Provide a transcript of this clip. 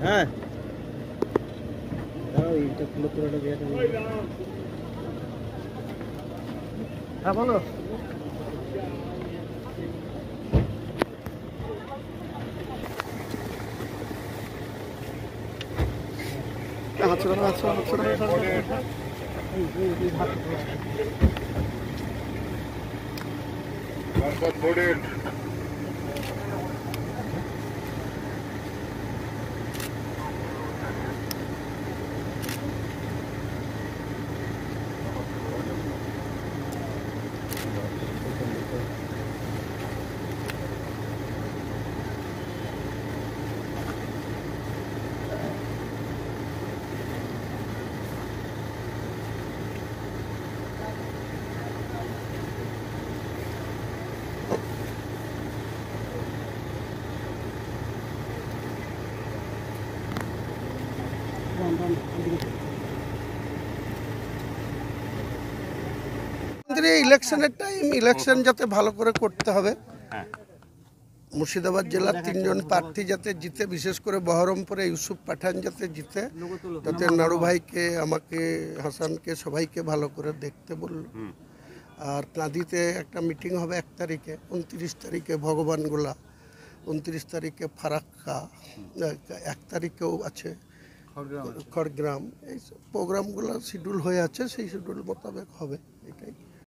হ্যাঁ হ্যাঁ বলো। ইলেকশনের টাইম, ইলেকশন যাতে ভালো করে করতে হবে। মুর্শিদাবাদ জেলার 3 জন প্রার্থী যাতে জিতে, বিশেষ করে বহরমপুরে ইউসুফ পাঠান যাতে জিতে, যাতে নাড়ু ভাইকে, আমাকে, হাসানকে, সবাইকে ভালো করে দেখতে বলল। আর কাঁদিতে একটা মিটিং হবে 1 তারিখে, 29 তারিখে ভগবানগোলা, 29 তারিখে ফারাক্কা, 1 তারিখেও আছে খড়গ্রাম। এই প্রোগ্রামগুলো শিডিউল হয়ে আছে, সেই শিডিউল মোতাবেক হবে। এটাই।